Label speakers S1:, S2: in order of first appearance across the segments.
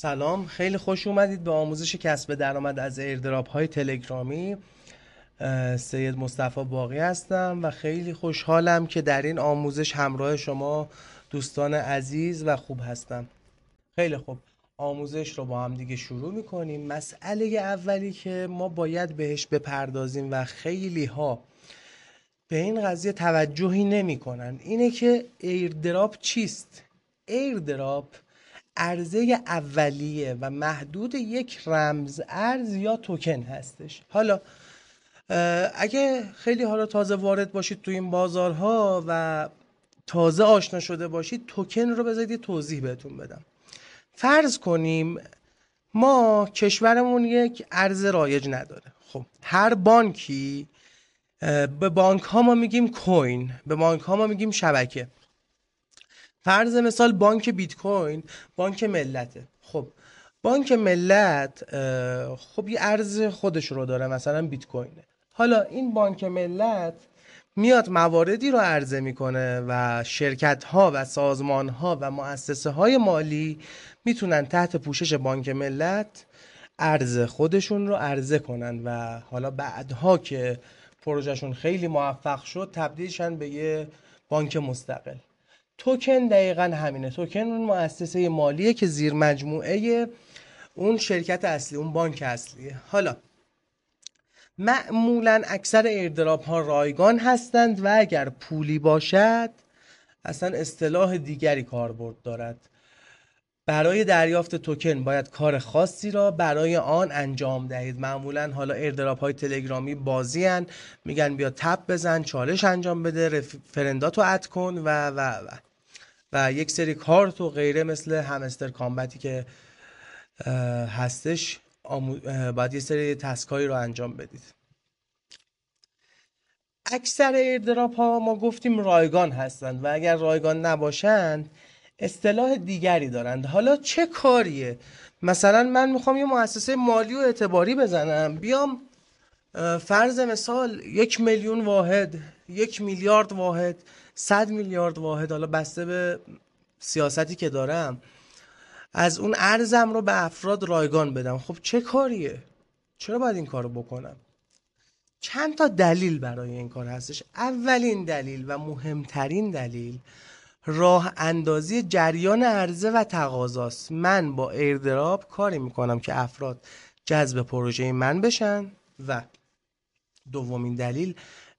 S1: سلام، خیلی خوش اومدید به آموزش کسب درآمد از ایردراپ های تلگرامی. سید مصطفی باقی هستم و خیلی خوشحالم که در این آموزش همراه شما دوستان عزیز و خوب هستم. خیلی خوب، آموزش رو با هم دیگه شروع میکنیم. مسئله اولی که ما باید بهش بپردازیم و خیلی ها به این قضیه توجهی نمیکنن اینه که ایردراپ چیست؟ ایردراپ عرضه اولیه و محدود یک رمز ارز یا توکن هستش. حالا اگه خیلی حالا تازه وارد باشید تو این بازارها و تازه آشنا شده باشید، توکن رو بذارید یه توضیح بهتون بدم. فرض کنیم ما کشورمون یک ارز رایج نداره. خب هر بانکی به بانک ها ما میگیم کوین، به بانک ها ما میگیم شبکه. فرض مثال بانک بیت کوین بانک ملته. خب بانک ملت خب یه ارز خودش رو داره، مثلا بیت کوینه. حالا این بانک ملت میاد مواردی رو عرضه میکنه و شرکت ها و سازمان ها و مؤسسه های مالی میتونن تحت پوشش بانک ملت ارز خودشون رو عرضه کنن و حالا بعدها که پروژهشون خیلی موفق شد تبدیلشن به یه بانک مستقل. توکن دقیقا همینه. توکن اون مؤسسه مالیه که زیر مجموعه اون شرکت اصلی، اون بانک اصلیه. حالا معمولا اکثر ایردراپ ها رایگان هستند و اگر پولی باشد اصلا اصطلاح دیگری کاربرد دارد. برای دریافت توکن باید کار خاصی را برای آن انجام دهید. معمولا حالا ایردراپ های تلگرامی بازی هن، میگن بیا تپ بزن، چالش انجام بده، فرنداتو اد کن و یک سری کارت و غیره، مثل همستر کامبتی که هستش. باید یه سری تسکایی رو انجام بدید. اکثر ایردراپ ها ما گفتیم رایگان هستند و اگر رایگان نباشند اصطلاح دیگری دارند. حالا چه کاریه؟ مثلا من میخوام یه مؤسسه مالی و اعتباری بزنم، بیام فرض مثال 1,000,000 واحد، 1,000,000,000 واحد، 100,000,000,000 واحد، حالا بسته به سیاستی که دارم، از اون ارزم رو به افراد رایگان بدم. خب چه کاریه؟ چرا باید این کارو بکنم؟ چند تا دلیل برای این کار هستش. اولین دلیل و مهمترین دلیل راه اندازی جریان عرضه و تقاضاست. من با ایردراپ کاری میکنم که افراد جذب پروژه من بشن و دومین دلیل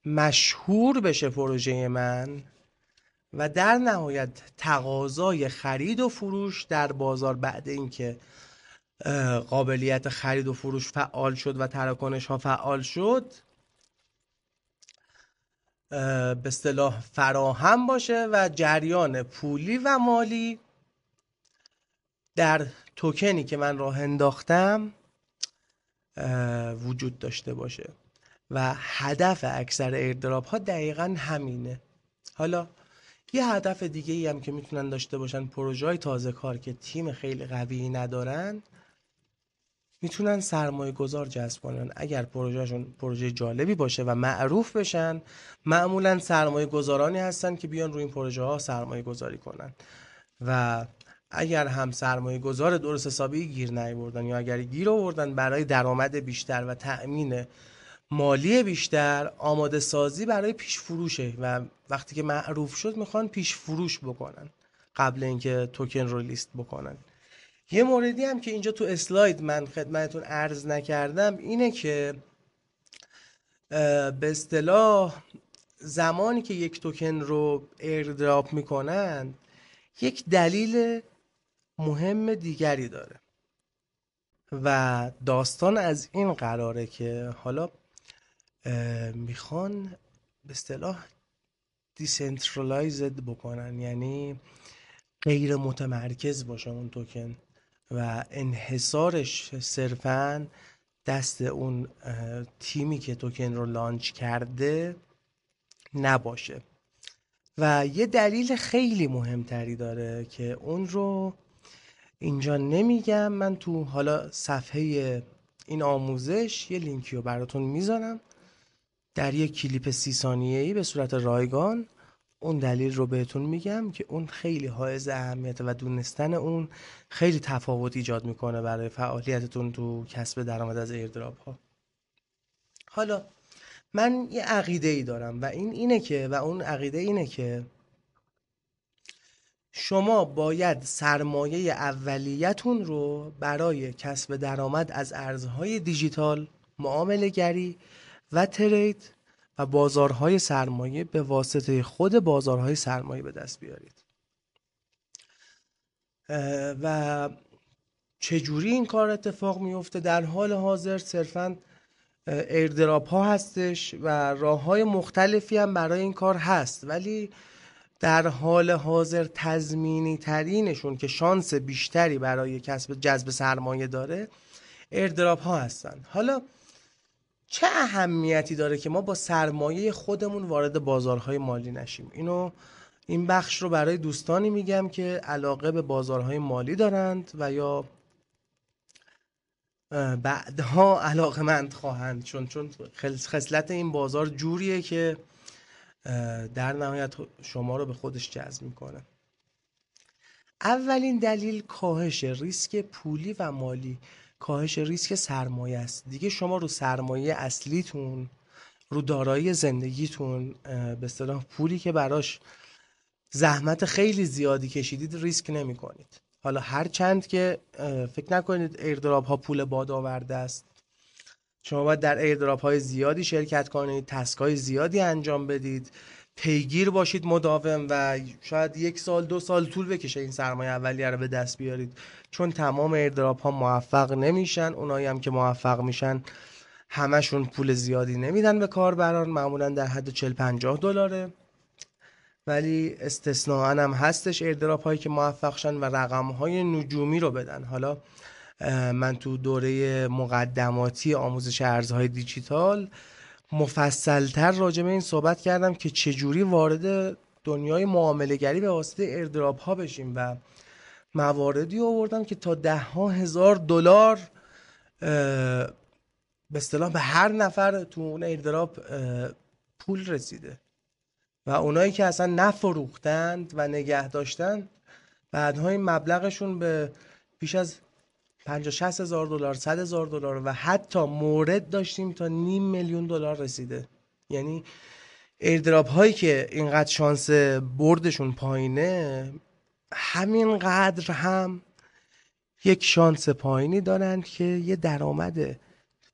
S1: مشهور بشه پروژه من و در نهایت تقاضای خرید و فروش در بازار بعد اینکه قابلیت خرید و فروش فعال شد و تراکنش ها فعال شد به اصطلاح فراهم باشه و جریان پولی و مالی در توکنی که من راه انداختم وجود داشته باشه و هدف اکثر ایردراپ ها دقیقا همینه. حالا یه هدف دیگه ای هم که میتونن داشته باشن پروژه های تازه کار که تیم خیلی قوی ندارن، میتونن سرمایه گذار جذب کنن. اگر پروژهشون پروژه جالبی باشه و معروف بشن، معمولا سرمایه گذارانی هستن که بیان روی این پروژه ها سرمایه گذاری کنن و اگر هم سرمایه گذار درست حسابی گیر نیاوردن یا اگر گیر آوردن، برای درآمد بیشتر و تأمین مالی بیشتر آماده سازی برای پیش فروشه و وقتی که معروف شد میخوان پیش فروش بکنن قبل اینکه توکن رو لیست بکنن. یه موردی هم که اینجا تو اسلاید من خدمتتون عرض نکردم اینه که به اصطلاح زمانی که یک توکن رو ایردراپ میکنن یک دلیل مهم دیگری داره و داستان از این قراره که حالا میخوان به اصطلاح دیسنترالایزد بکنن، یعنی غیر متمرکز باشه اون توکن و انحصارش صرفاً دست اون تیمی که توکن رو لانچ کرده نباشه. و یه دلیل خیلی مهمتری داره که اون رو اینجا نمیگم. من تو حالا صفحه این آموزش یه لینکی رو براتون میذارم در یک کلیپ 30 ثانیه‌ای به صورت رایگان. اون دلیل رو بهتون میگم که اون خیلی حائز اهمیته و دونستن اون خیلی تفاوت ایجاد میکنه برای فعالیتتون تو کسب درآمد از ایردراپ ها. حالا من یه عقیده ای دارم و اون عقیده اینه که شما باید سرمایه اولیتون رو برای کسب درآمد از ارزهای دیجیتال، معامله گری و ترید و بازارهای سرمایه به واسطه خود بازارهای سرمایه به دست بیارید. و چجوری این کار اتفاق میفته؟ در حال حاضر صرفاً ایردراپ ها هستش و راه های مختلفی هم برای این کار هست، ولی در حال حاضر تضمینی ترینشون که شانس بیشتری برای کسب جذب سرمایه داره ایردراپ ها هستن. حالا چه اهمیتی داره که ما با سرمایه خودمون وارد بازارهای مالی نشیم؟ این بخش رو برای دوستانی میگم که علاقه به بازارهای مالی دارند و یا بعدها علاقمند خواهند، چون خصلت این بازار جوریه که در نهایت شما رو به خودش جذب میکنه. اولین دلیل کاهش ریسک پولی و مالی، کاهش ریسک سرمایه است. دیگه شما رو سرمایه اصلیتون، رو دارایی زندگیتون، به اصطلاح پولی که براش زحمت خیلی زیادی کشیدید، ریسک نمی کنید. حالا هر چند که فکر نکنید ایردراپ ها پول باد آورده است، شما باید در ایردراپ های زیادی شرکت کنید، تسک های زیادی انجام بدید، پیگیر باشید مداوم و شاید 1 سال 2 سال طول بکشه این سرمایه اولیه رو به دست بیارید، چون تمام ایردراپ ها موفق نمیشن. اونایی هم که موفق میشن همشون پول زیادی نمیدن به کاربران، معمولا در حد 40-50 $، ولی استثناء هم هستش ایردراپ هایی که موفق شن و رقم های نجومی رو بدن. حالا من تو دوره مقدماتی آموزش ارزهای دیجیتال مفصلتر راجع به این صحبت کردم که چجوری وارد دنیای معامله گری به واسطه ایردراپ ها بشیم و مواردی آوردم که تا $10,000 به اصطلاح به هر نفر تو اون ایردراپ پول رسیده و اونایی که اصلا نفروختند و نگه داشتن بعدها این مبلغشون به بیش از 50-60 هزار دلار، $100,000 و حتی مورد داشتیم تا $500,000 رسیده. یعنی ایردراپ هایی که اینقدر شانس بردشون پایینه، همینقدر هم یک شانس پایینی دارند که یه درآمد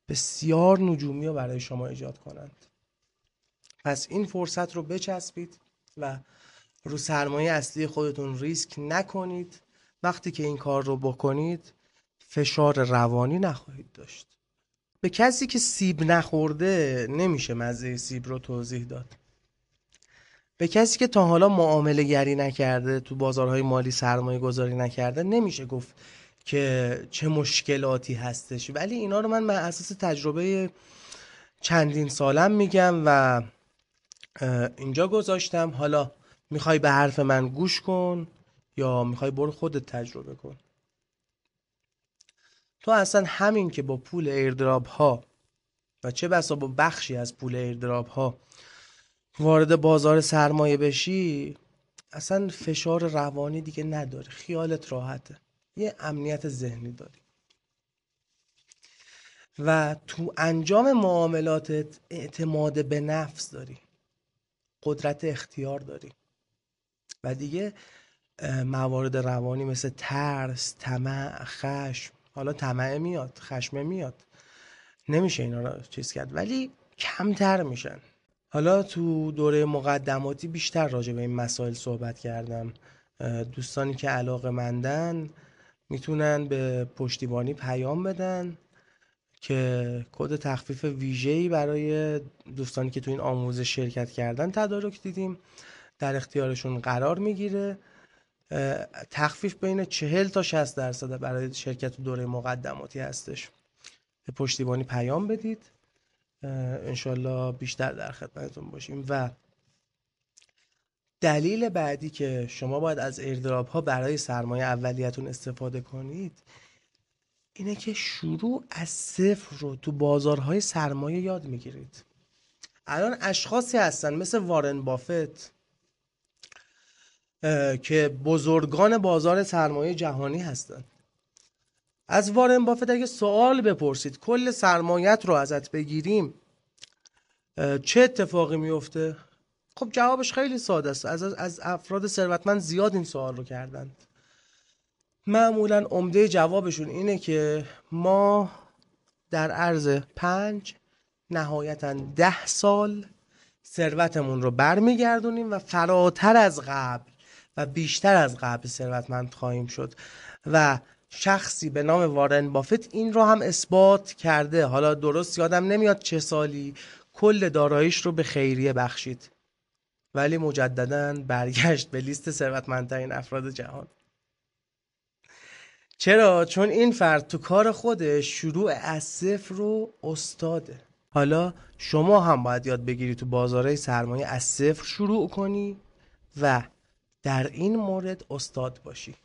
S1: بسیار نجومی رو برای شما ایجاد کنند. پس این فرصت رو بچسبید و رو سرمایه اصلی خودتون ریسک نکنید. وقتی که این کار رو بکنید فشار روانی نخواهید داشت. به کسی که سیب نخورده نمیشه مزه سیب رو توضیح داد. به کسی که تا حالا معامله گری نکرده، تو بازارهای مالی سرمایه گذاری نکرده، نمیشه گفت که چه مشکلاتی هستش، ولی اینا رو من بر اساس تجربه چندین سالم میگم و اینجا گذاشتم. حالا میخوای به حرف من گوش کن یا میخوای برو خودت تجربه کن. تو اصلا همین که با پول ایردراپ ها و چه بسا با بخشی از پول ایردراپ ها وارد بازار سرمایه بشی، اصلا فشار روانی دیگه نداری، خیالت راحته، یه امنیت ذهنی داری و تو انجام معاملاتت اعتماد به نفس داری، قدرت اختیار داری و دیگه موارد روانی مثل ترس، طمع، خشم، حالا طمع میاد، خشم میاد، نمیشه اینا رو چیز کرد ولی کمتر میشن. حالا تو دوره مقدماتی بیشتر راجع به این مسائل صحبت کردم. دوستانی که علاقه‌مندن میتونن به پشتیبانی پیام بدن که کد تخفیف ویژه‌ای برای دوستانی که تو این آموزش شرکت کردن تدارک دیدیم در اختیارشون قرار میگیره. تخفیف بین 40-60% برای شرکت تو دوره مقدماتی هستش. به پشتیبانی پیام بدید، انشالله بیشتر در خدمتتون باشیم. و دلیل بعدی که شما باید از ایردراپ ها برای سرمایه اولیتون استفاده کنید اینه که شروع از صفر رو تو بازارهای سرمایه یاد میگیرید. الان اشخاصی هستن مثل وارن بافت که بزرگان بازار سرمایه جهانی هستند. از وارن بافت اگه سوال بپرسید کل سرمایت رو ازت بگیریم چه اتفاقی میفته؟ خب جوابش خیلی ساده است. از افراد ثروتمند زیاد این سوال رو کردن. معمولا عمده جوابشون اینه که ما در عرض 5 نهایتا 10 سال ثروتمون رو برمیگردونیم و فراتر از قبل و بیشتر از قبل ثروتمند خواهیم شد. و شخصی به نام وارن بافت این رو هم اثبات کرده. حالا درست یادم نمیاد چه سالی کل داراییش رو به خیریه بخشید، ولی مجددا برگشت به لیست ثروتمندترین افراد جهان. چرا؟ چون این فرد تو کار خودش شروع از صفر رو استاده. حالا شما هم باید یاد بگیری تو بازارهای سرمایه از صفر شروع کنی و در این مورد استاد باشی.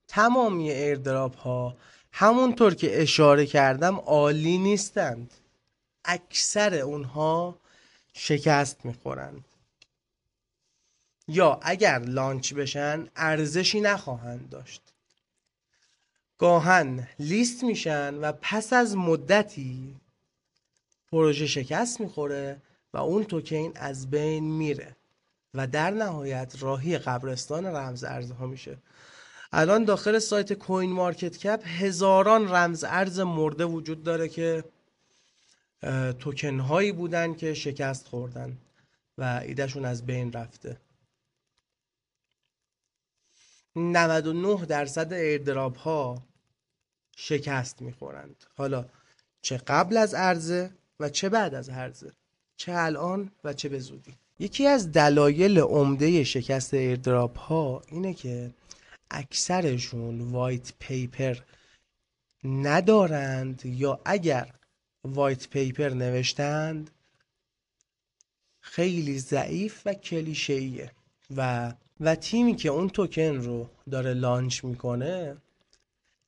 S1: تمامی ایردراپ ها همونطور که اشاره کردم عالی نیستند. اکثر اونها شکست میخورند یا اگر لانچ بشن ارزشی نخواهند داشت. گاهن لیست میشن و پس از مدتی پروژه شکست میخوره و اون توکین از بین میره و در نهایت راهی قبرستان رمز ارزها میشه. الان داخل سایت کوین مارکت کپ هزاران رمز ارز مرده وجود داره که توکن هایی بودن که شکست خوردن و ایدهشون از بین رفته. 99% ایردراپ ها شکست میخورند، حالا چه قبل از عرضه و چه بعد از عرضه، چه الان و چه به زودی. یکی از دلایل عمده شکست ایردراپ ها اینه که اکثرشون وایت پیپر ندارند یا اگر وایت پیپر نوشتند خیلی ضعیف و کلیشه‌ایه و تیمی که اون توکن رو داره لانچ میکنه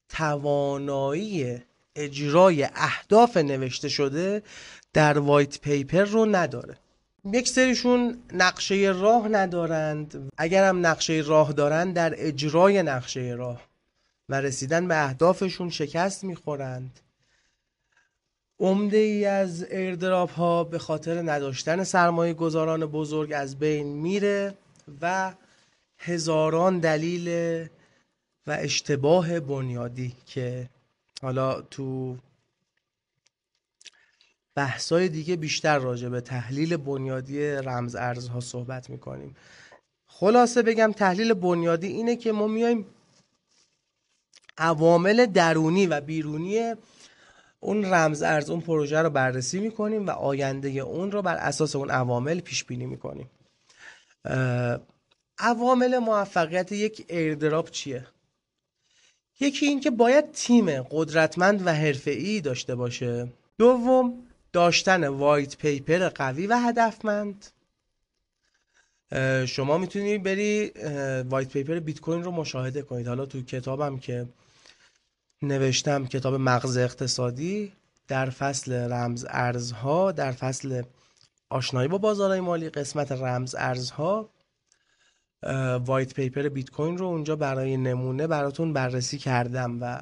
S1: توانایی اجرای اهداف نوشته شده در وایت پیپر رو نداره. یک سریشون نقشه راه ندارند، اگر هم نقشه راه دارند در اجرای نقشه راه و رسیدن به اهدافشون شکست میخورند. عمده ای از ایردراپ ها به خاطر نداشتن سرمایه گذاران بزرگ از بین میره و هزاران دلیل و اشتباه بنیادی که حالا تو بحثای دیگه بیشتر راجع به تحلیل بنیادی رمز ارزها صحبت میکنیم. خلاصه بگم تحلیل بنیادی اینه که ما میایم عوامل درونی و بیرونی اون رمز ارز، اون پروژه رو بررسی میکنیم و آینده اون رو بر اساس اون عوامل پیش بینی میکنیم. عوامل موفقیت یک ایردراپ چیه؟ یکی این که باید تیم قدرتمند و حرفه‌ای داشته باشه. دوم داشتن وایت پیپر قوی و هدفمند. شما میتونید بری وایت پیپر بیت کوین رو مشاهده کنید. حالا تو کتابم که نوشتم، کتاب مغز اقتصادی، در فصل رمز ارزها، در فصل آشنایی با بازارهای مالی، قسمت رمز ارزها، وایت پیپر بیت کوین رو اونجا برای نمونه براتون بررسی کردم و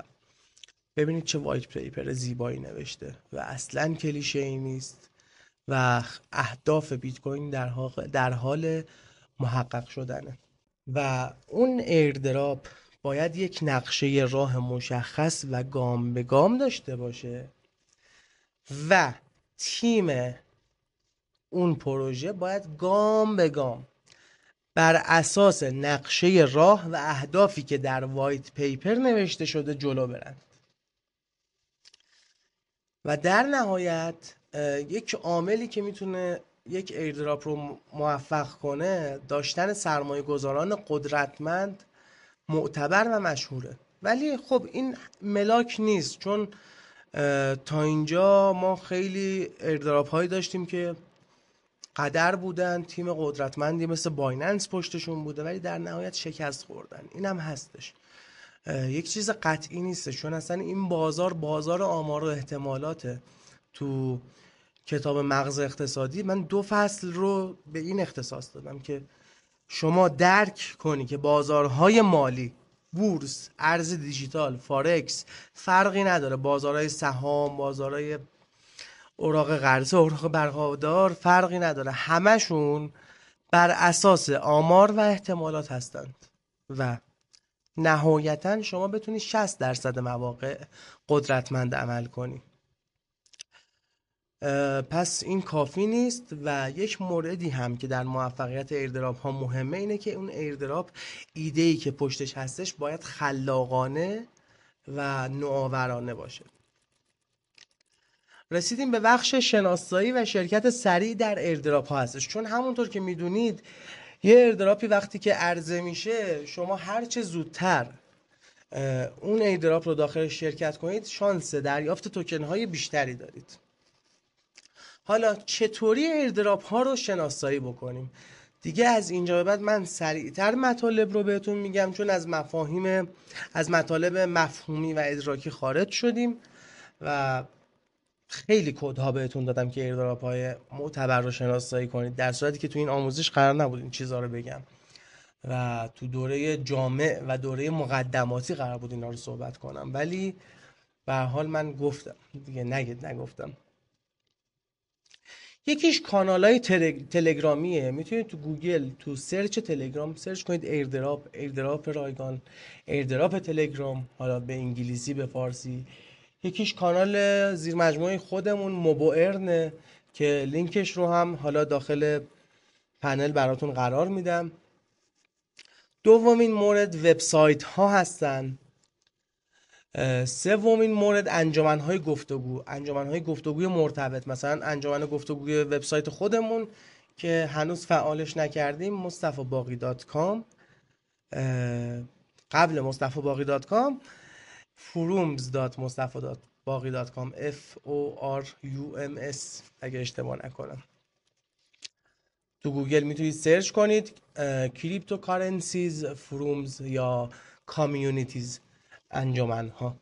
S1: ببینید چه وایت پیپر زیبایی نوشته و اصلا کلیشه ای نیست و اهداف بیت کوین در حال محقق شدنه. و اون ایردراپ باید یک نقشه راه مشخص و گام به گام داشته باشه و تیم اون پروژه باید گام به گام بر اساس نقشه راه و اهدافی که در وایت پیپر نوشته شده جلو برن. و در نهایت یک عاملی که میتونه یک ایردراپ رو موفق کنه داشتن سرمایه گذاران قدرتمند، معتبر و مشهوره. ولی خب این ملاک نیست، چون تا اینجا ما خیلی ایردراپ هایی داشتیم که قدر بودن، تیم قدرتمندی مثل بایننس پشتشون بوده ولی در نهایت شکست خوردن. این هم هستش، یک چیز قطعی نیستش، چون اصلا این بازار آمار و احتمالاته. تو کتاب مغز اقتصادی من 2 فصل رو به این اختصاص دادم که شما درک کنی که بازارهای مالی، بورس، ارز دیجیتال، فارکس فرقی نداره، بازارهای سهام، بازارهای اوراق قرضه، اوراق برقرار فرقی نداره، همشون بر اساس آمار و احتمالات هستند و نهایتا شما بتونی 60% مواقع قدرتمند عمل کنی. پس این کافی نیست و یک موردی هم که در موفقیت ایردراپ ها مهمه اینه که اون ایردراپ ایده‌ای که پشتش هستش باید خلاقانه و نوآورانه باشه. رسیدیم به بخش شناسایی و شرکت سریع در ایردراپ ها هستش، چون همونطور که میدونید یه ایردراپی وقتی که عرضه میشه شما هرچه زودتر اون ایردراپ رو داخل شرکت کنید شانس دریافت توکن های بیشتری دارید. حالا چطوری ایردراپ ها رو شناسایی بکنیم؟ دیگه از اینجا به بعد من سریعتر مطالب رو بهتون میگم، چون از مطالب مفهومی و ادراکی خارج شدیم و خیلی کدها بهتون دادم که ایردراپ های معتبر رو شناسایی کنید، در صورتی که تو این آموزش قرار نبود این چیزها رو بگم و تو دوره جامع و دوره مقدماتی قرار بود اینا رو صحبت کنم، ولی به هر حال من گفتم دیگه، نگفتم. یکیش کانالای تلگرامیه، میتونید تو گوگل تو سرچ تلگرام سرچ کنید ایردراپ رایگان، ایردراپ تلگرام، حالا به انگلیسی به فارسی. یکیش کانال زیر مجموعه خودمون موبوئرنه که لینکش رو هم حالا داخل پنل براتون قرار میدم. دومین مورد وبسایت ها هستن. سومین مورد انجمن‌های گفتگوی مرتبط، مثلا انجمن گفتگوی وبسایت خودمون که هنوز فعالش نکردیم، مصطفاباقی.com، قبل مصطفاباقی.com forums.mustafa.baqi.com FORUMS اگه اشتباه نکنم. تو گوگل میتونید سرچ کنید کریپتوکارنسیز فرومز یا کامیونیتیز، انجمن‌ها.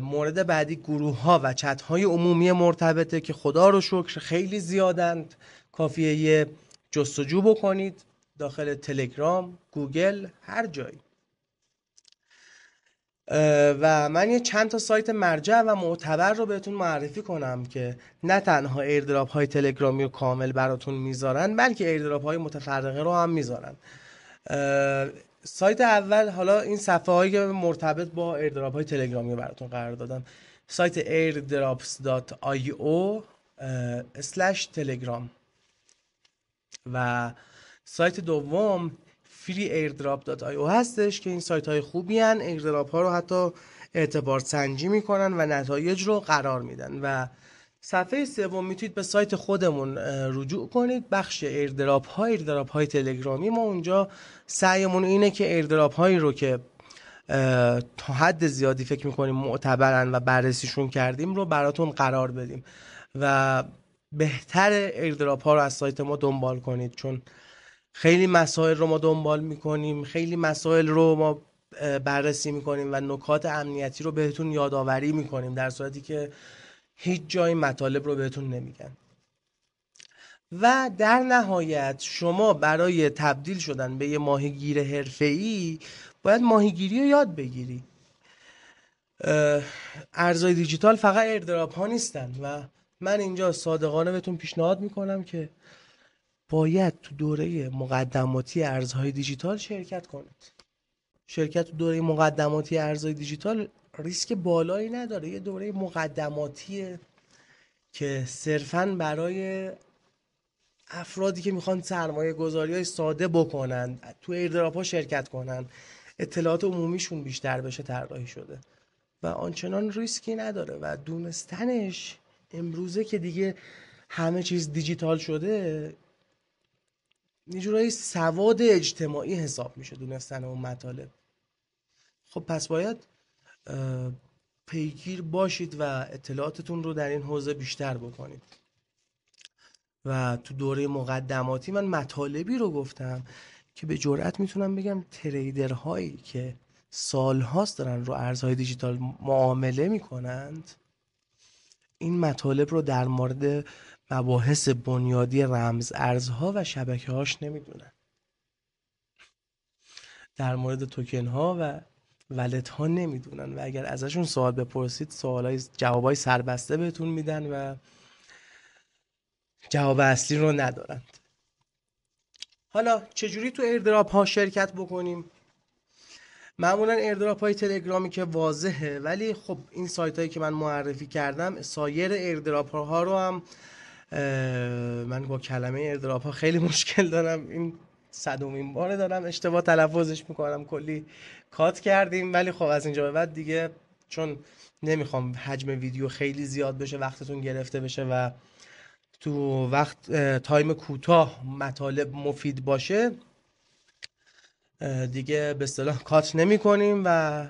S1: مورد بعدی گروه ها و چت های عمومی مرتبطه که خدا رو شکر خیلی زیادند، کافیه یه جستجو بکنید داخل تلگرام، گوگل، هر جایی. و من یه چند تا سایت مرجع و معتبر رو بهتون معرفی کنم که نه تنها ایردراپ های تلگرامی رو کامل براتون میذارن، بلکه ایردراپ های متفرقه رو هم میذارن. سایت اول، حالا این صفحه هایی که مرتبط با ایردراپ های تلگرامی رو براتون قرار دادم، سایت airdrops.io/telegram و سایت دوم freeairdrop.io هستش که این سایت های خوبی هن، ایردراپ ها رو حتی اعتبار سنجی میکنن و نتایج رو قرار میدن. و صفحه سوم میتونید به سایت خودمون رجوع کنید، بخش ایردراپ های تلگرامی. ما اونجا سعیمون اینه که ایردراپ هایی رو که تا حد زیادی فکر میکنیم معتبرن و بررسیشون کردیم رو براتون قرار بدیم و بهتر ایردراپ ها رو از سایت ما دنبال کنید، چون خیلی مسائل رو ما دنبال میکنیم، خیلی مسائل رو ما بررسی میکنیم و نکات امنیتی رو بهتون یادآوری میکنیم، در صورتی که هیچ جای مطالب رو بهتون نمیگن. و در نهایت شما برای تبدیل شدن به یه ماهیگیر حرفه‌ای باید ماهیگیری رو یاد بگیری. ارزهای دیجیتال فقط ایردراپ ها نیستن و من اینجا صادقانه بهتون پیشنهاد میکنم که باید تو دوره مقدماتی ارزهای دیجیتال شرکت کنید. شرکت تو دوره مقدماتی ارزهای دیجیتال ریسک بالایی نداره، یه دوره مقدماتیه که صرفاً برای افرادی که میخوان سرمایه گذاری های ساده بکنن، تو ایردراپ ها شرکت کنن، اطلاعات عمومیشون بیشتر بشه طراحی شده و آنچنان ریسکی نداره و دونستنش امروزه که دیگه همه چیز دیجیتال شده یه جورایی سواد اجتماعی حساب میشه دونستن اون مطالب. خب پس باید پیگیر باشید و اطلاعاتتون رو در این حوزه بیشتر بکنید. و تو دوره مقدماتی من مطالبی رو گفتم که به جرئت میتونم بگم تریدرهایی که سالهاست دارن رو ارزهای دیجیتال معامله میکنند این مطالب رو در مورد مباحث بنیادی رمز ارزها و شبکه هاش نمیدونن، در مورد توکن ها و ولت ها نمیدونن و اگر ازشون سوال بپرسید جوابای سربسته بهتون میدن و جواب اصلی رو ندارن. حالا چجوری تو ایردراپ ها شرکت بکنیم؟ معمولا ایردراپ های تلگرامی که واضحه، ولی خب این سایت هایی که من معرفی کردم سایر ایردراپ ها رو هم من با کلمه ایردراپ ها خیلی مشکل دارم، این صدومین باره دارم اشتباه تلفظش میکنم، کلی کات کردیم، ولی خب از اینجا به بعد دیگه چون نمیخوام حجم ویدیو خیلی زیاد بشه، وقتتون گرفته بشه و تو وقت تایم کوتاه مطالب مفید باشه، دیگه به اصطلاح کات نمی کنیم و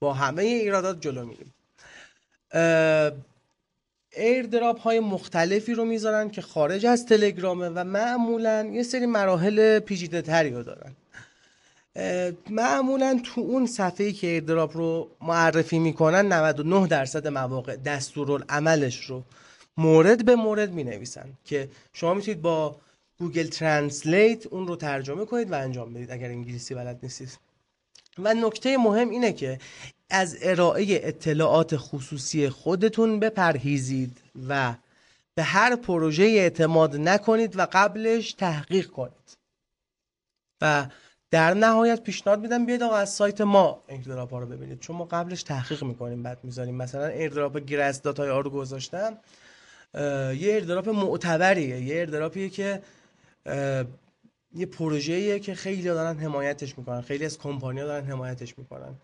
S1: با همه ایرادات جلو میریم. ایردراپ های مختلفی رو میذارن که خارج از تلگرامه و معمولا یه سری مراحل پیچیده تری رو دارن. معمولا تو اون صفحه‌ای که ایردراپ رو معرفی میکنن 99% مواقع دستورالعملش رو مورد به مورد می نویسن که شما میتونید با گوگل ترنسلیت اون رو ترجمه کنید و انجام بدید اگر انگلیسی بلد نیستید. و نکته مهم اینه که از ارائه اطلاعات خصوصی خودتون بپرهیزید و به هر پروژه اعتماد نکنید و قبلش تحقیق کنید. و در نهایت پیشنهاد میدم بیاید آقا از سایت ما ایردراپ ها رو ببینید، چون ما قبلش تحقیق میکنیم بعد میذاریم. مثلا ایردراپ گرس داتای ها رو گذاشتم، یه ایردراپ معتبریه، یه ایردراپیه که یه پروژه‌ایه که خیلی دارن حمایتش میکنن، خیلی از کمپانی‌ها دارن حمایتش میکنن.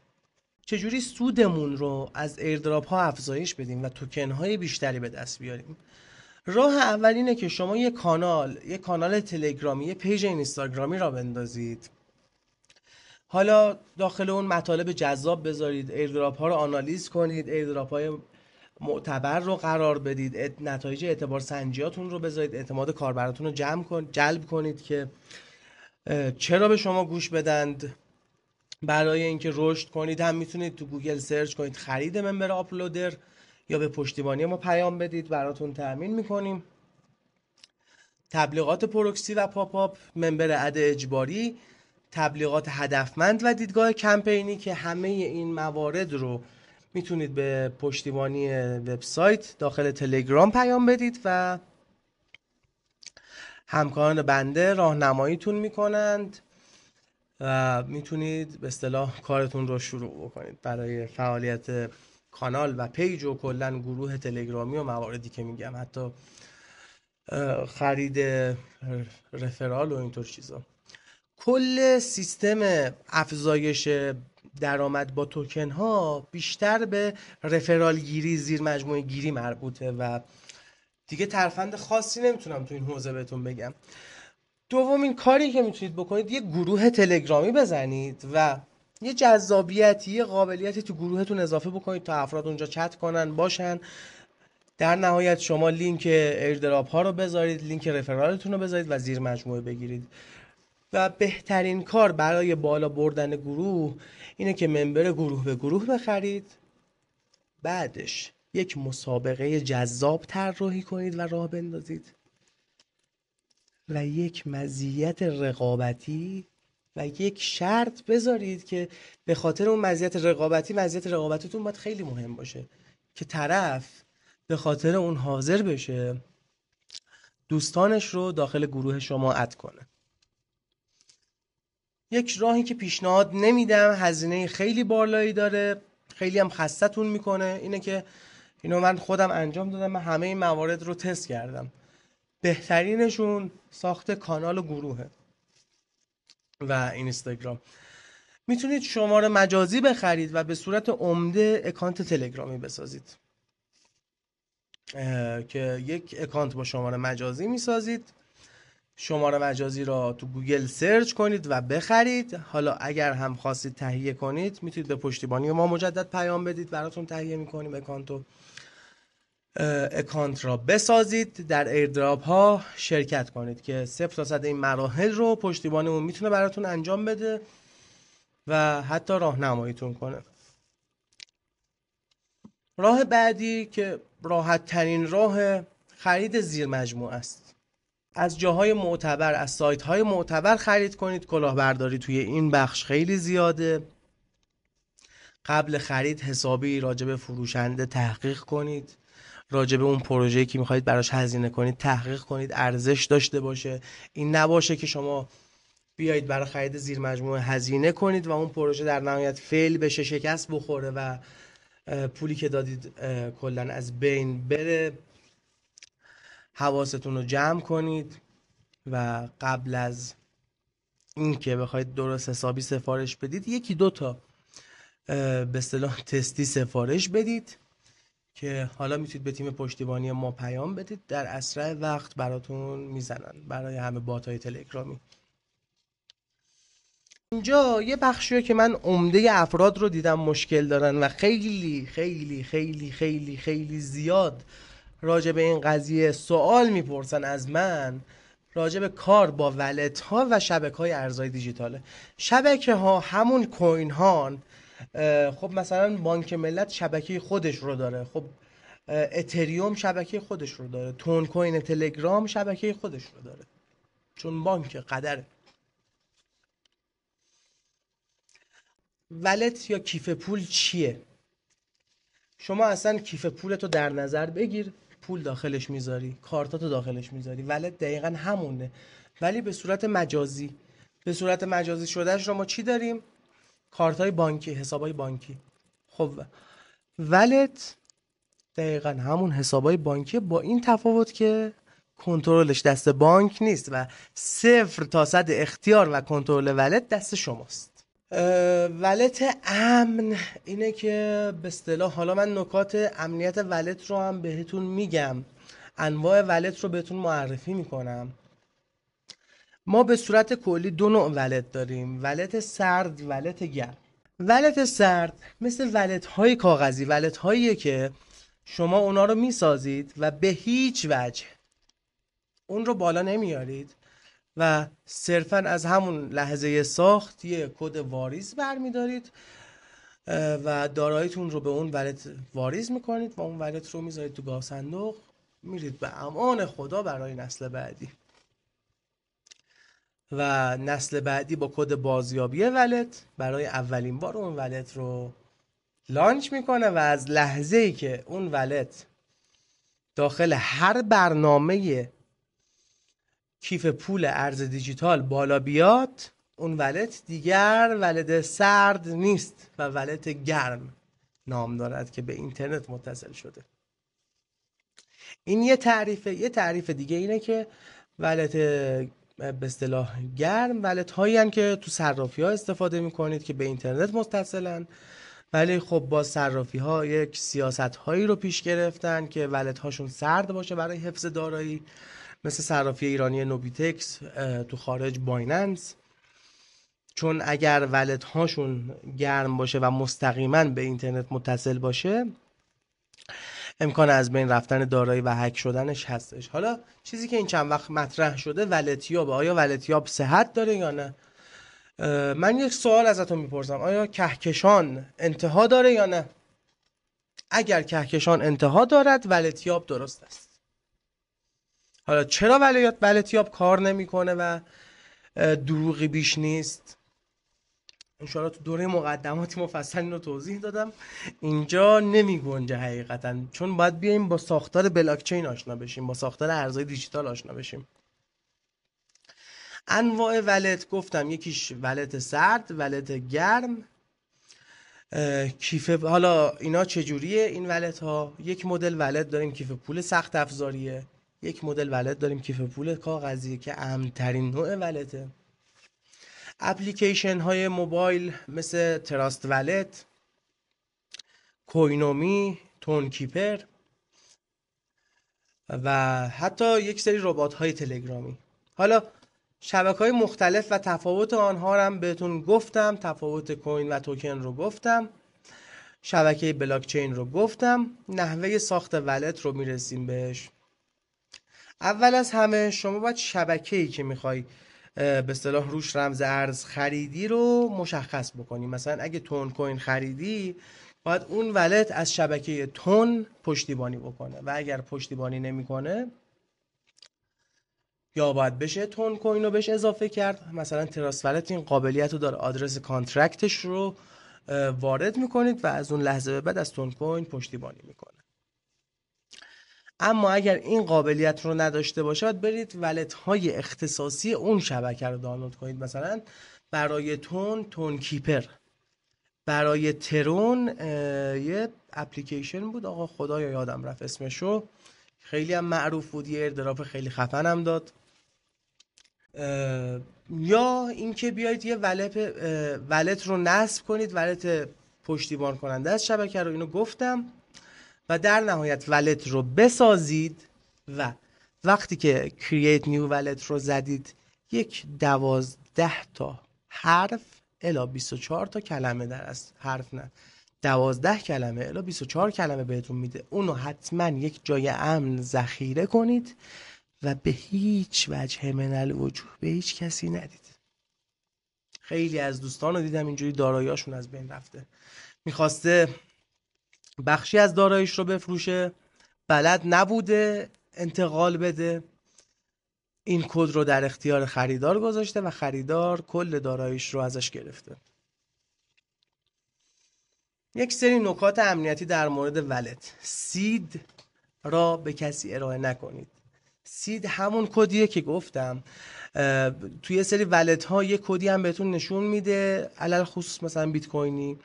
S1: چجوری سودمون رو از ایردراپ ها افزایش بدیم و توکن های بیشتری به دست بیاریم؟ راه اول اینه که شما یه کانال تلگرامی، یه پیج اینستاگرامی را بندازید. حالا داخل اون مطالب جذاب بذارید، ایردراپ ها رو آنالیز کنید، ایردراپ های معتبر رو قرار بدید، نتایج اعتبار سنجیاتون رو بذارید، اعتماد کاربراتون رو جلب کنید که چرا به شما گوش بدند. برای اینکه رشد کنید هم میتونید تو گوگل سرچ کنید خرید ممبر آپلودر یا به پشتیبانی ما پیام بدید، براتون تأمین میکنیم. تبلیغات پروکسی و پاپ آپ، ممبر اد اجباری، تبلیغات هدفمند و دیدگاه کمپینی که همه این موارد رو میتونید به پشتیبانی وبسایت داخل تلگرام پیام بدید و همکاران بنده راهنماییتون میکنند و میتونید به اصطلاح کارتون رو شروع بکنید برای فعالیت کانال و پیج و کلا گروه تلگرامی و مواردی که میگم، حتی خرید رفرال و اینطور چیزا. کل سیستم افزایش درآمد با توکن ها بیشتر به رفرال گیری، زیر مجموعه گیری مربوطه و دیگه ترفند خاصی نمیتونم تو این حوزه بهتون بگم. دومین کاری که میتونید بکنید یه گروه تلگرامی بزنید و یه جذابیتی، یه قابلیتی تو گروهتون اضافه بکنید تا افراد اونجا چت کنن باشن. در نهایت شما لینک ایردراپ ها رو بذارید، لینک رفرالتون رو بذارید و زیر مجموعه بگیرید. و بهترین کار برای بالا بردن گروه اینه که ممبر گروه به گروه بخرید، بعدش یک مسابقه جذاب طراحی کنید و راه بندازید و یک مزیت رقابتی و یک شرط بذارید که به خاطر اون مزیت رقابتیتون باید خیلی مهم باشه که طرف به خاطر اون حاضر بشه دوستانش رو داخل گروه شما اد کنه. یک راهی که پیشنهاد نمیدم، هزینه خیلی بالایی داره، خیلی هم خستتون میکنه، اینه که اینو من خودم انجام دادم، من همه این موارد رو تست کردم. بهترینشون ساخت کانال و گروهه و اینستاگرام. میتونید شماره مجازی بخرید و به صورت عمده اکانت تلگرامی بسازید که یک اکانت با شماره مجازی میسازید، شماره مجازی را تو گوگل سرچ کنید و بخرید. حالا اگر هم خواستید تهیه کنید میتونید به پشتیبانی ما مجدد پیام بدید، براتون تهیه میکنیم اکانت را بسازید، در ایردراپ ها شرکت کنید که 0 تا 100 این مراحل رو پشتیبانیمون میتونه براتون انجام بده و حتی راهنماییتون کنه. راه بعدی که راحت ترین راه خرید زیر مجموعه است. از جاهای معتبر، از سایت های معتبر خرید کنید. کلاهبرداری توی این بخش خیلی زیاده. قبل خرید حسابی راجع به فروشنده تحقیق کنید، راجع به اون پروژه‌ای که میخواید براش هزینه کنید تحقیق کنید، ارزش داشته باشه. این نباشه که شما بیایید برای خرید زیر مجموعه هزینه کنید و اون پروژه در نهایت فیل بشه، شکست بخوره و پولی که دادید کلا از بین بره. حواستون رو جمع کنید و قبل از اینکه بخواید درست حسابی سفارش بدید یکی دو تا به اصطلاح تستی سفارش بدید که حالا میتونید به تیم پشتیبانی ما پیام بدید، در اسرع وقت براتون میزنن برای همه بات‌های تلگرامی. اینجا یه بخشیه که من عمده افراد رو دیدم مشکل دارن و خیلی خیلی خیلی خیلی خیلی زیاد راجع به این قضیه سوال میپرسن از من، راجع به کار با ولت ها و شبکه های ارزهای دیجیتاله. شبکه ها همون کوین ها، خب مثلا بانک ملت شبکه خودش رو داره، خب اتریوم شبکه خودش رو داره، تون کوین تلگرام شبکه خودش رو داره، چون بانک قدره. ولت یا کیف پول چیه؟ شما اصلا کیف پولتو در نظر بگیر، پول داخلش میذاری، کارتاتو داخلش میذاری. ولت دقیقا همونه ولی به صورت مجازی. به صورت مجازی شدهش رو ما چی داریم؟ کارتای بانکی، حسابای بانکی. خب ولت دقیقا همون حسابای بانکی، با این تفاوت که کنترلش دست بانک نیست و 0 تا 100 اختیار و کنترل ولت دست شماست. ولت امن اینه که به اصطلاح، حالا من نکات امنیت ولت رو هم بهتون میگم، انواع ولت رو بهتون معرفی میکنم. ما به صورت کلی دو نوع ولت داریم، ولت سرد، ولت گرم. ولت سرد مثل ولت های کاغذی، ولت هاییه که شما اونا رو میسازید و به هیچ وجه اون رو بالا نمیارید و صرفا از همون لحظه ساخت یه کد واریز برمیدارید و داراییتون رو به اون ولت واریز میکنید و اون ولت رو میذارید تو گاو صندوق، میرید به امان خدا برای نسل بعدی. و نسل بعدی با کد بازیابی ولت برای اولین بار اون ولت رو لانچ میکنه و از لحظه ای که اون ولت داخل هر برنامه کیف پول ارز دیجیتال بالا بیاد، اون ولت دیگر ولت سرد نیست و ولت گرم نام دارد که به اینترنت متصل شده. این یه تعریفه. یه تعریف دیگه اینه که ولت به اصطلاح گرم ولت هایی هستند که تو صرافی ها استفاده میکنید که به اینترنت متصلن، ولی خب با صرافی ها یک سیاست هایی رو پیش گرفتن که ولت هاشون سرد باشه برای حفظ دارایی، مثل صرافی ایرانی نوبیتکس، تو خارج بایننس. چون اگر ولت هاشون گرم باشه و مستقیما به اینترنت متصل باشه، امکان از بین رفتن دارایی و هک شدنش هستش. حالا چیزی که این چند وقت مطرح شده، ولتیاب. آیا ولتیاب صحت داره یا نه؟ من یک سوال ازتون میپرسم، آیا کهکشان انتها داره یا نه؟ اگر کهکشان انتها دارد ولتیاب درست است. حالا چرا ولتیاب کار نمیکنه و دروغی بیش نیست؟ انشاءالله تو دوره مقدماتی مفصل اینو توضیح دادم، اینجا نمی گنجه حقیقتا، چون باید بیایم با ساختار بلاکچین آشنا بشیم، با ساختار ارزهای دیجیتال آشنا بشیم. انواع ولت گفتم، یکیش ولت سرد، ولت گرم، کیف. حالا اینا چجوریه این ولت ها؟ یک مدل ولت داریم کیف پول سخت افزاریه، یک مدل ولت داریم کیف پول کاغذی که امن ترین نوع ولته. اپلیکیشن های موبایل مثل تراست ولت، کوینومی، تون کیپر و حتی یک سری ربات های تلگرامی. حالا شبکه های مختلف و تفاوت آنها رو هم بهتون گفتم، تفاوت کوین و توکن رو گفتم، شبکه بلاکچین رو گفتم، نحوه ساخت ولت رو میرسیم بهش. اول از همه شما باید شبکه‌ای که میخوای به اصطلاح روش رمز ارز خریدی رو مشخص بکنی. مثلا اگه تون کوین خریدی، باید اون ولت از شبکه تون پشتیبانی بکنه و اگر پشتیبانی نمیکنه یا باید بشه تون کوین رو بهش اضافه کرد. مثلا تراست ولت این قابلیت رو داره، آدرس کانترکتش رو وارد میکنید و از اون لحظه به بعد از تون کوین پشتیبانی میکنه. اما اگر این قابلیت رو نداشته باشه باید برید ولت های اختصاصی اون شبکه رو دانلود کنید. مثلا برای تون کیپر، برای ترون یه اپلیکیشن بود آقا خدایا یادم رفت اسمشو، خیلی هم معروف بود، یه ایردراپ خیلی خفن هم داد. یا اینکه بیاید یه ولت رو نصب کنید، ولت پشتیبان کننده از شبکه رو، اینو گفتم. و در نهایت ولت رو بسازید و وقتی که create new wallet رو زدید یک 12 تا حرف الا 24 تا کلمه در از حرف نه 12 کلمه الا 24 کلمه بهتون میده. اونو حتما یک جای امن ذخیره کنید و به هیچ وجه من الوجوه به هیچ کسی ندید. خیلی از دوستان رو دیدم اینجوری داراییاشون از بین رفته، میخواسته بخشی از داراییش رو بفروشه، بلد نبوده انتقال بده، این کد رو در اختیار خریدار گذاشته و خریدار کل داراییش رو ازش گرفته. یک سری نکات امنیتی در مورد ولت: سید را به کسی ارائه نکنید. سید همون کدیه که گفتم توی سری ولت ها یه کدی هم بهتون نشون میده، علل خصوص مثلا بیت کوینی،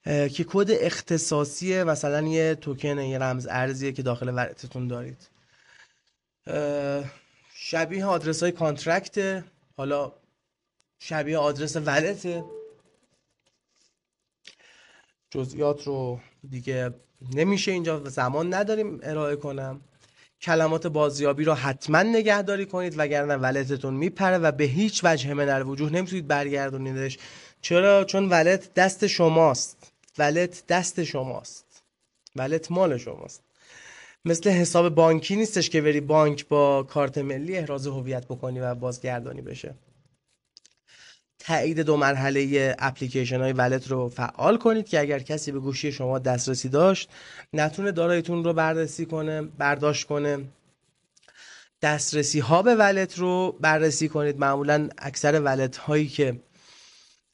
S1: که کد اختصاصیه، مثلا یه توکن، یه رمز ارزیه که داخل ولتتون دارید. شبیه آدرس های کانترکت، حالا شبیه آدرس ولته. جزئیات رو دیگه نمیشه اینجا زمان نداریم ارائه کنم. کلمات بازیابی رو حتما نگهداری کنید وگرنه ولتتون میپره و به هیچ وجه من الوجوه نمیتونید برگردونیدش. چرا؟ چون ولت دست شماست. ولت دست شماست. ولت مال شماست. مثل حساب بانکی نیستش که بری بانک با کارت ملی احراز هویت بکنی و بازگردانی بشه. تایید 2 مرحله اپلیکیشن های ولت رو فعال کنید که اگر کسی به گوشی شما دسترسی داشت نتونه داراییتون رو برداشت کنه. دسترسی ها به ولت رو بررسی کنید. معمولا اکثر ولت هایی که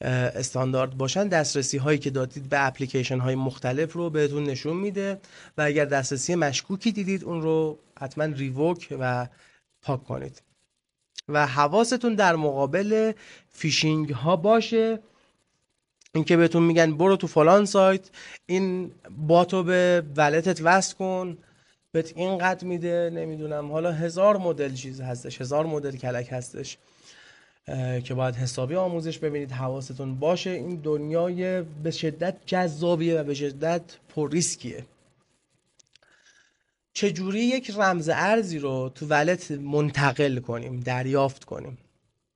S1: استاندارد باشن دسترسی هایی که دادید به اپلیکیشن های مختلف رو بهتون نشون میده و اگر دسترسی مشکوکی دیدید اون رو حتما ریووک و پاک کنید و حواستون در مقابل فیشینگ ها باشه. اینکه بهتون میگن برو تو فلان سایت، این باتو به ولتت وصل کن، بهت اینقدر میده، نمیدونم، حالا 1000 مدل چیز هستش، 1000 مدل کلک هستش که باید حسابی آموزش ببینید. حواستون باشه. این دنیای به شدت جذابیه و به شدت پر ریسکیه. چجوری یک رمز ارزی رو تو ولت منتقل کنیم، دریافت کنیم؟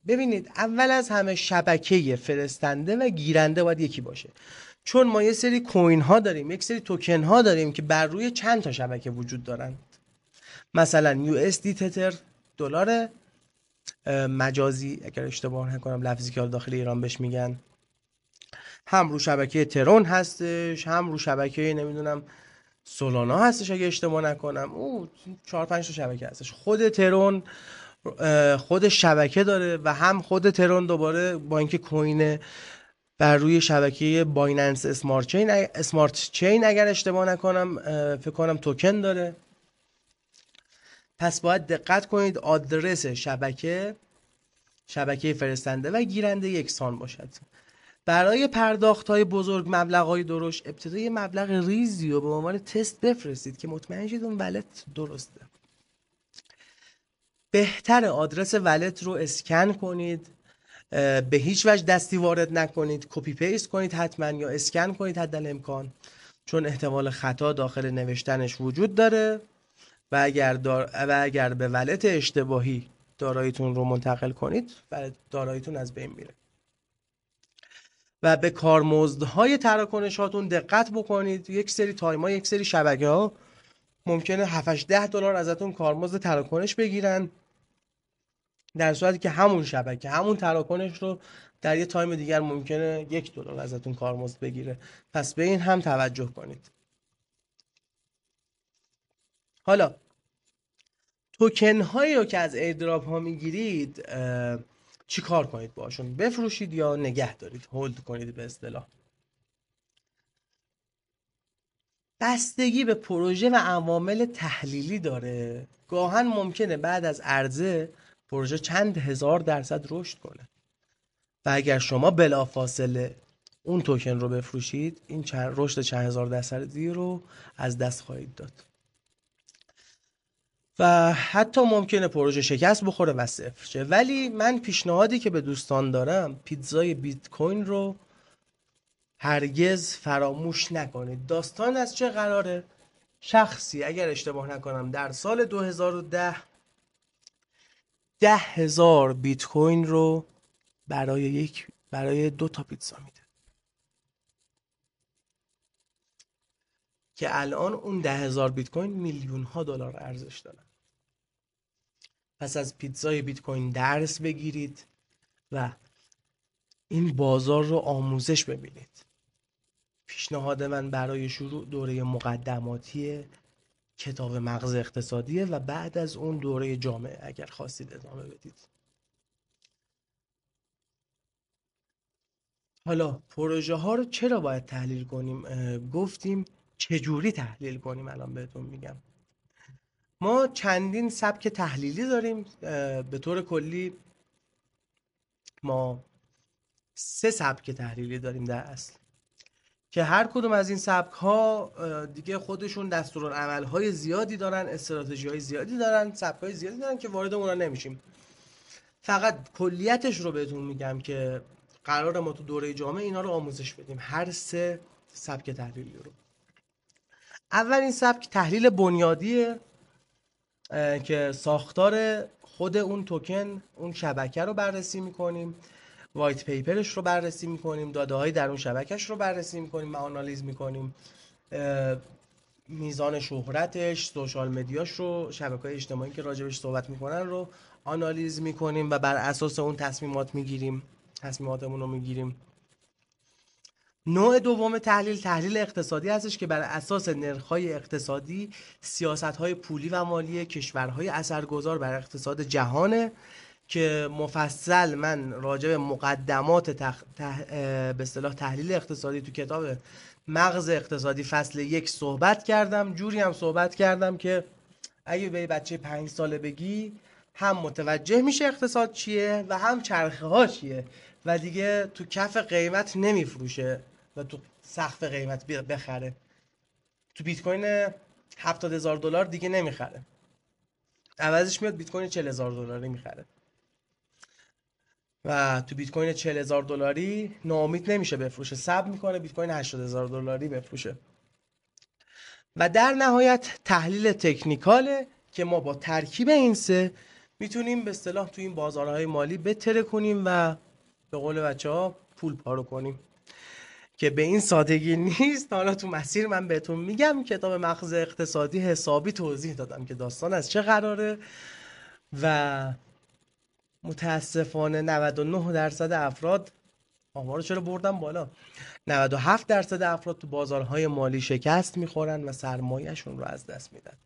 S1: ببینید، اول از همه شبکه فرستنده و گیرنده باید یکی باشه، چون ما یه سری کوین ها داریم، یک سری توکن ها داریم که بر روی چند تا شبکه وجود دارن. مثلا USD تتر، دلار مجازی اگر اشتباه نکنم لفظی که داخل ایران بهش میگن، هم رو شبکه ترون هستش، هم رو شبکه نمیدونم سولانا هستش اگه اشتباه نکنم. او 4-5 تا شبکه هستش. خود ترون خود شبکه داره و هم خود ترون دوباره با اینکه کوین بر روی شبکه بایننس اسمارت چین اگر اشتباه نکنم فکر کنم توکن داره. پس باید دقت کنید آدرس شبکه فرستنده و گیرنده یکسان باشد. برای پرداخت‌های بزرگ، مبلغ‌های درشت، ابتدای مبلغ ریزی رو به عنوان تست بفرستید که مطمئن شید اون ولت درسته. بهتر آدرس ولت رو اسکن کنید، به هیچ وجه دستی وارد نکنید، کپی پیست کنید حتما یا اسکن کنید حد امکان، چون احتمال خطا داخل نوشتنش وجود داره و اگر به ولت اشتباهی داراییتون رو منتقل کنید داراییتون از بین میره. و به کارمزدهای تراکنشاتون دقت بکنید. یک سری تایما، یک سری شبکه ها ممکنه $7-10 ازتون کارمزد تراکنش بگیرن در صورتی که همون شبکه همون تراکنش رو در یه تایم دیگر ممکنه $1 ازتون کارمزد بگیره. پس به این هم توجه کنید. حالا توکن هایی رو که از ایردراپ ها میگیرید چی کار کنید باشون؟ بفروشید یا نگه دارید، هولد کنید به اصطلاح. بستگی به پروژه و عوامل تحلیلی داره. گاهن ممکنه بعد از عرضه پروژه چند هزار درصد رشد کنه و اگر شما بلافاصله اون توکن رو بفروشید، این رشد چند هزار درصدی رو از دست خواهید داد و حتی ممکنه پروژه شکست بخوره و صفر شه. ولی من پیشنهادی که به دوستان دارم، پیتزای بیت کوین رو هرگز فراموش نکنید. داستان از چه قراره؟ شخصی اگر اشتباه نکنم در سال 2010 10,000 بیت کوین رو برای 2 تا پیتزا میده که الان اون 10,000 بیت کوین میلیون ها دلار ارزش دارن. پس از پیتزای بیت کوین درس بگیرید و این بازار رو آموزش ببینید. پیشنهاد من برای شروع دوره مقدماتی کتاب مغز اقتصادیه و بعد از اون دوره جامعه اگر خواستید ادامه بدید. حالا پروژه ها رو چرا باید تحلیل کنیم؟ گفتیم چجوری تحلیل کنیم. الان بهتون میگم. ما چندین سبک تحلیلی داریم. به طور کلی ما 3 سبک تحلیلی داریم در اصل که هر کدوم از این سبک ها دیگه خودشون دستورالعمل های زیادی دارن، استراتژی های زیادی دارن، سبک های زیادی دارن که وارد اونا نمیشیم. فقط کلیتش رو بهتون میگم که قرار ما تو دوره جامعه اینا رو آموزش بدیم، هر 3 سبک تحلیلی رو. اولین سبک تحلیل بنیادیه که ساختار خود اون توکن، اون شبکه رو بررسی میکنیم، وایت پیپرش رو بررسی میکنیم، داده های در اون شبکهش رو بررسی میکنیم و آنالیز میکنیم، میزان شهرتش، سوشال مدیاش رو، شبکه‌های اجتماعی که راجبش صحبت میکنن رو آنالیز میکنیم و بر اساس اون تصمیماتمون رو میگیریم. نوع دوم تحلیل اقتصادی هستش که بر اساس نرخ‌های اقتصادی، سیاست‌های پولی و مالی کشورهای اثرگذار بر اقتصاد جهانه که مفصل من راجع به مقدمات به اصطلاح تحلیل اقتصادی تو کتاب مغز اقتصادی فصل 1 صحبت کردم. جوری هم صحبت کردم که اگه به بچه 5 ساله بگی هم متوجه میشه اقتصاد چیه و هم چرخه ها چیه و دیگه تو کف قیمت نمیفروشه و تو سقف قیمت بخره. تو بیت کوین $70,000 دیگه نمیخره، عوضش میاد بیت کوین $40,000 میخره و تو بیت کوین $40,000 ناامید نمیشه بفروشه، صبر میکنه بیت کوین $80,000 بفروشه. و در نهایت تحلیل تکنیکاله که ما با ترکیب این 3 میتونیم به اصطلاح تو این بازارهای مالی بتره کنیم و به قول بچه‌ها پول پارو کنیم که به این سادگی نیست. حالا تو مسیر من بهتون میگم. کتاب مغز اقتصادی حسابی توضیح دادم که داستان از چه قراره و متاسفانه 99% افراد، آمارو چرا بردم بالا، 97% افراد تو بازارهای مالی شکست میخورن و سرمایه‌شون رو از دست میدن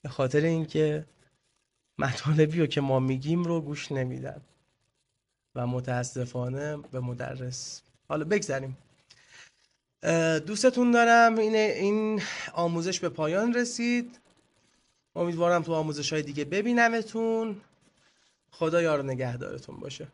S1: به خاطر اینکه مطالبی رو که ما میگیم رو گوش نمیدن و متاسفانه به مدرس. حالا بگذاریم. دوستتون دارم. این آموزش به پایان رسید. امیدوارم تو آموزش های دیگه ببینمتون. خدا یار و نگهدارتون باشه.